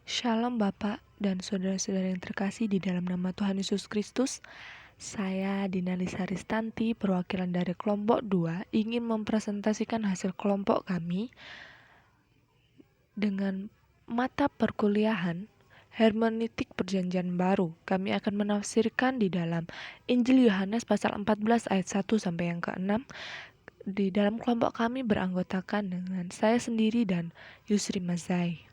Shalom Bapak dan saudara-saudara yang terkasih di dalam nama Tuhan Yesus Kristus. Saya Dina Lisa Ristanti, perwakilan dari kelompok 2, ingin mempresentasikan hasil kelompok kami dengan mata perkuliahan Hermeneutik Perjanjian Baru. Kami akan menafsirkan di dalam Injil Yohanes pasal 14 ayat 1 sampai yang ke-6. Di dalam kelompok kami beranggotakan dengan saya sendiri dan Yusri Mazai.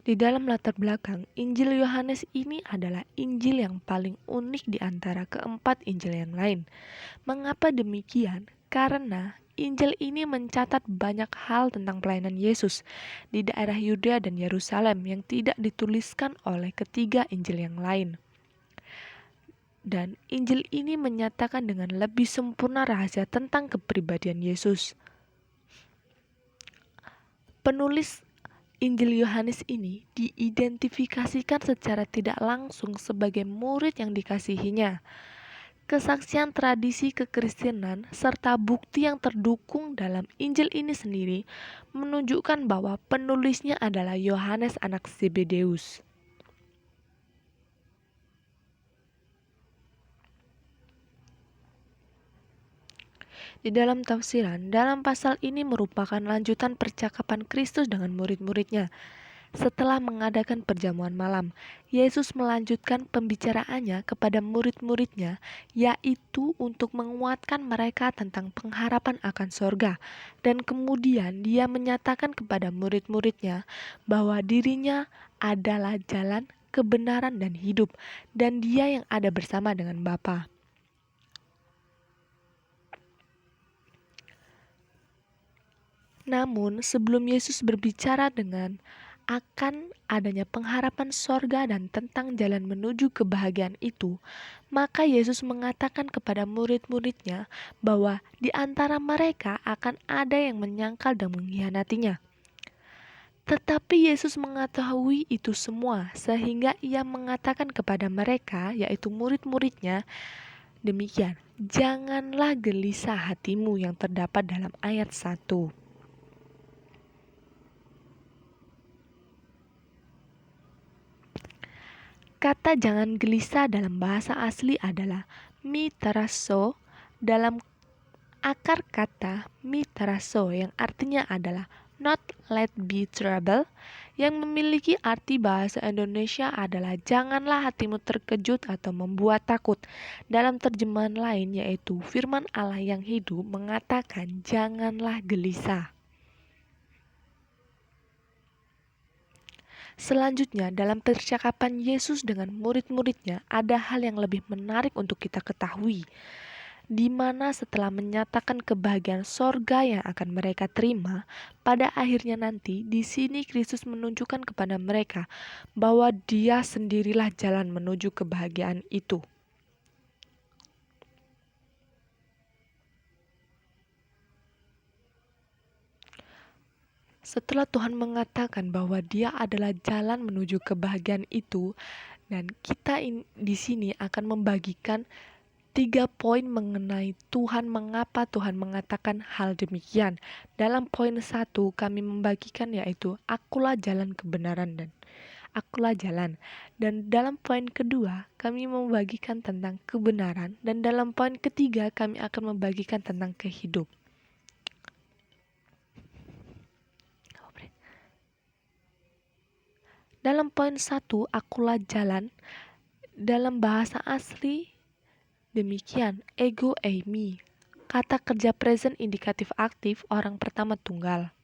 Di dalam latar belakang, Injil Yohanes ini adalah Injil yang paling unik di antara keempat Injil yang lain. Mengapa demikian? Karena Injil ini mencatat banyak hal tentang pelayanan Yesus di daerah Yudea dan Yerusalem yang tidak dituliskan oleh ketiga Injil yang lain. Dan Injil ini menyatakan dengan lebih sempurna rahasia tentang kepribadian Yesus. Penulis Injil Yohanes ini diidentifikasikan secara tidak langsung sebagai murid yang dikasihinya. Kesaksian tradisi kekristenan serta bukti yang terdukung dalam Injil ini sendiri menunjukkan bahwa penulisnya adalah Yohanes anak Zebedeus. Di dalam tafsiran, dalam pasal ini merupakan lanjutan percakapan Kristus dengan murid-muridnya. Setelah mengadakan perjamuan malam, Yesus melanjutkan pembicaraannya kepada murid-muridnya, yaitu untuk menguatkan mereka tentang pengharapan akan sorga. Dan kemudian dia menyatakan kepada murid-muridnya bahwa dirinya adalah jalan, kebenaran, dan hidup, dan dia yang ada bersama dengan Bapa. Namun, sebelum Yesus berbicara dengan akan adanya pengharapan sorga dan tentang jalan menuju kebahagiaan itu, maka Yesus mengatakan kepada murid-muridnya bahwa di antara mereka akan ada yang menyangkal dan mengkhianatinya. Tetapi Yesus mengetahui itu semua, sehingga ia mengatakan kepada mereka, yaitu murid-muridnya, demikian, janganlah gelisah hatimu yang terdapat dalam ayat 1. Kata jangan gelisah dalam bahasa asli adalah mitaraso. Dalam akar kata mitaraso yang artinya adalah not let be trouble, yang memiliki arti bahasa Indonesia adalah janganlah hatimu terkejut atau membuat takut. Dalam terjemahan lain yaitu firman Allah yang hidup mengatakan janganlah gelisah. Selanjutnya, dalam percakapan Yesus dengan murid-muridnya, ada hal yang lebih menarik untuk kita ketahui, di mana setelah menyatakan kebahagiaan sorga yang akan mereka terima, pada akhirnya nanti, di sini Kristus menunjukkan kepada mereka bahwa Dia sendirilah jalan menuju kebahagiaan itu. Setelah Tuhan mengatakan bahwa Dia adalah jalan menuju kebahagiaan itu, dan kita di sini akan membagikan 3 poin mengenai Tuhan, mengapa Tuhan mengatakan hal demikian. Dalam poin 1 kami membagikan yaitu akulah jalan kebenaran dan akulah jalan. Dan dalam poin kedua kami membagikan tentang kebenaran, dan dalam poin ketiga kami akan membagikan tentang kehidupan. Dalam poin 1, akulah jalan, dalam bahasa asli demikian, ego eimi. Kata kerja present indikatif aktif orang pertama tunggal.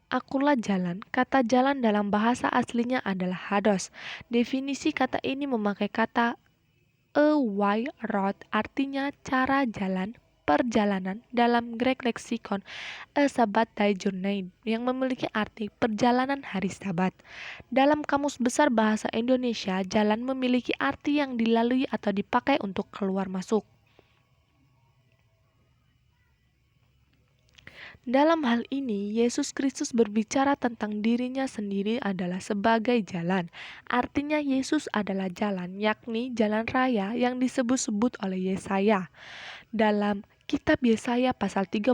Akulah jalan. Kata jalan dalam bahasa aslinya adalah hados. Definisi kata ini memakai kata a way road, artinya cara jalan, perjalanan. Dalam Greek leksikon, a Sabbatai journey, yang memiliki arti perjalanan hari Sabat. Dalam Kamus Besar Bahasa Indonesia, jalan memiliki arti yang dilalui atau dipakai untuk keluar masuk. Dalam hal ini, Yesus Kristus berbicara tentang dirinya sendiri adalah sebagai jalan. Artinya Yesus adalah jalan, yakni jalan raya yang disebut-sebut oleh Yesaya. Dalam kitab Yesaya pasal 35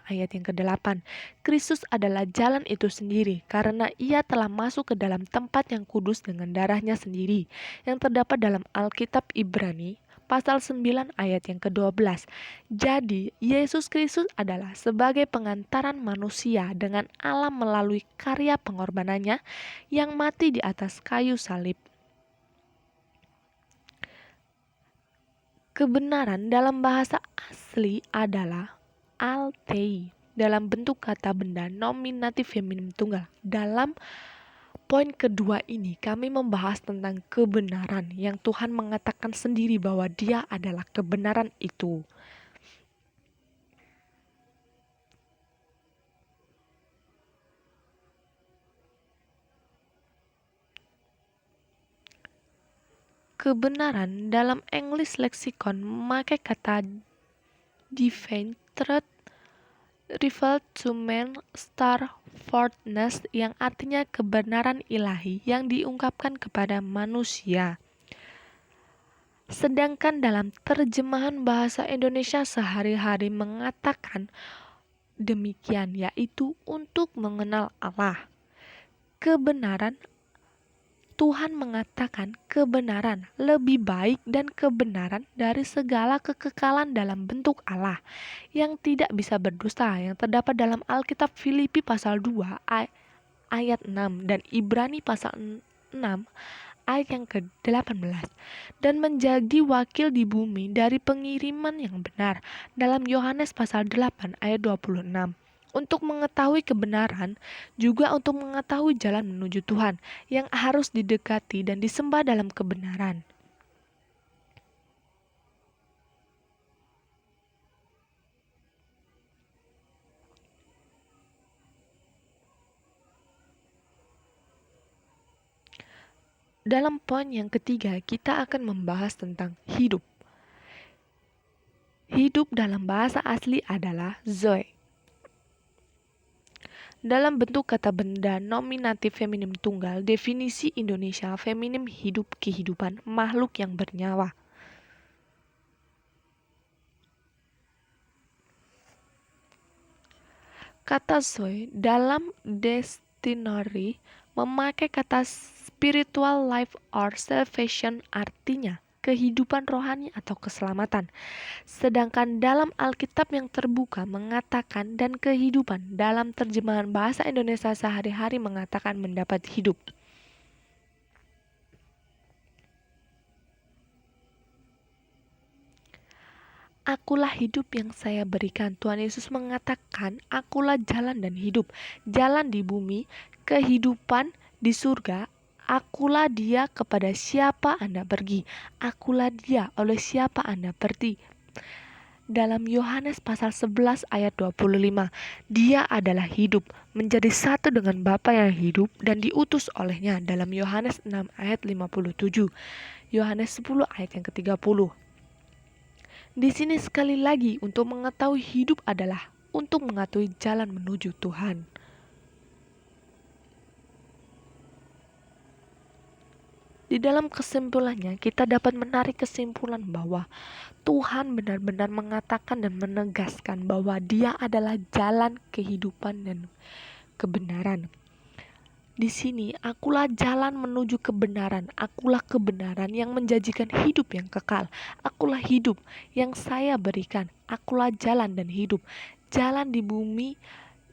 ayat yang ke-8, Kristus adalah jalan itu sendiri karena ia telah masuk ke dalam tempat yang kudus dengan darahnya sendiri, yang terdapat dalam Alkitab Ibrani pasal 9 ayat yang ke-12. Jadi, Yesus Kristus adalah sebagai pengantaran manusia dengan Allah melalui karya pengorbanannya yang mati di atas kayu salib. Kebenaran dalam bahasa asli adalah altei dalam bentuk kata benda nominatif feminim tunggal. Dalam poin kedua ini kami membahas tentang kebenaran yang Tuhan mengatakan sendiri bahwa Dia adalah kebenaran itu. Kebenaran dalam English Lexicon memakai kata divine truth refer to man star fortness yang artinya kebenaran ilahi yang diungkapkan kepada manusia. Sedangkan dalam terjemahan bahasa Indonesia sehari-hari mengatakan demikian, yaitu untuk mengenal Allah. Kebenaran, Tuhan mengatakan kebenaran lebih baik dan kebenaran dari segala kekekalan dalam bentuk Allah yang tidak bisa berdusta yang terdapat dalam Alkitab Filipi pasal 2 ayat 6 dan Ibrani pasal 6 ayat yang ke-18 dan menjadi wakil di bumi dari pengiriman yang benar dalam Yohanes pasal 8 ayat 26. Untuk mengetahui kebenaran, juga untuk mengetahui jalan menuju Tuhan yang harus didekati dan disembah dalam kebenaran. Dalam poin yang ketiga, kita akan membahas tentang hidup. Hidup dalam bahasa asli adalah zoe. Dalam bentuk kata benda nominatif feminim tunggal, definisi Indonesia feminim hidup kehidupan makhluk yang bernyawa. Kata zoe dalam dictionary memakai kata spiritual life or salvation, artinya kehidupan rohani atau keselamatan. Sedangkan dalam Alkitab yang terbuka mengatakan dan kehidupan, dalam terjemahan bahasa Indonesia sehari-hari mengatakan mendapat hidup. Akulah hidup yang saya berikan. Tuhan Yesus mengatakan, akulah jalan dan hidup. Jalan di bumi, kehidupan di surga. Akulah dia kepada siapa Anda pergi. Akulah dia oleh siapa Anda pergi. Dalam Yohanes pasal 11 ayat 25, dia adalah hidup, menjadi satu dengan Bapa yang hidup dan diutus olehnya. Dalam Yohanes 6 ayat 57, Yohanes 10 ayat yang ke-30. Di sini sekali lagi untuk mengetahui hidup adalah untuk mengetahui jalan menuju Tuhan. Di dalam kesimpulannya, kita dapat menarik kesimpulan bahwa Tuhan benar-benar mengatakan dan menegaskan bahwa Dia adalah jalan kehidupan dan kebenaran. Di sini, akulah jalan menuju kebenaran, akulah kebenaran yang menjanjikan hidup yang kekal, akulah hidup yang saya berikan, akulah jalan dan hidup, jalan di bumi,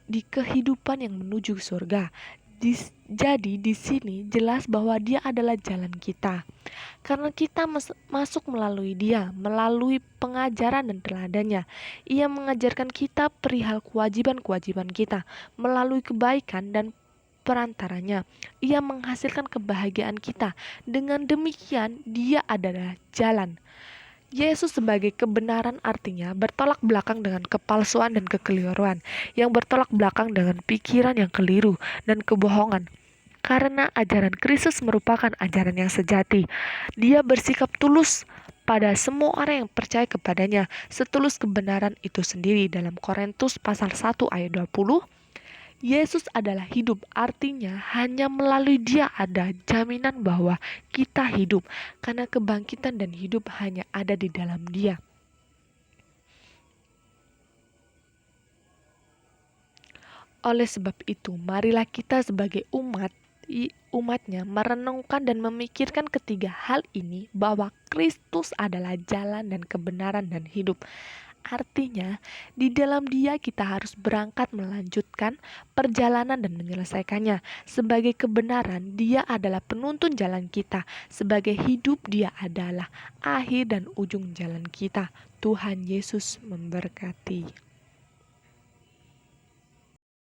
di kehidupan yang menuju surga. Jadi di sini jelas bahwa Dia adalah jalan kita. Karena kita masuk melalui Dia, melalui pengajaran dan teladannya. Ia mengajarkan kita perihal kewajiban-kewajiban kita, melalui kebaikan dan perantaranya. Ia menghasilkan kebahagiaan kita. Dengan demikian, Dia adalah jalan. Yesus sebagai kebenaran artinya bertolak belakang dengan kepalsuan dan kekeliruan, yang bertolak belakang dengan pikiran yang keliru dan kebohongan. Karena ajaran Kristus merupakan ajaran yang sejati. Dia bersikap tulus kepada semua orang yang percaya kepadanya setulus kebenaran itu sendiri. Dalam Korintus pasal 1 ayat 20, Yesus adalah hidup, artinya hanya melalui Dia ada jaminan bahwa kita hidup, karena kebangkitan dan hidup hanya ada di dalam Dia. Oleh sebab itu, marilah kita sebagai umatnya merenungkan dan memikirkan ketiga hal ini, bahwa Kristus adalah jalan dan kebenaran dan hidup. Artinya, di dalam Dia kita harus berangkat melanjutkan perjalanan dan menyelesaikannya. Sebagai kebenaran, Dia adalah penuntun jalan kita. Sebagai hidup, Dia adalah akhir dan ujung jalan kita. Tuhan Yesus memberkati.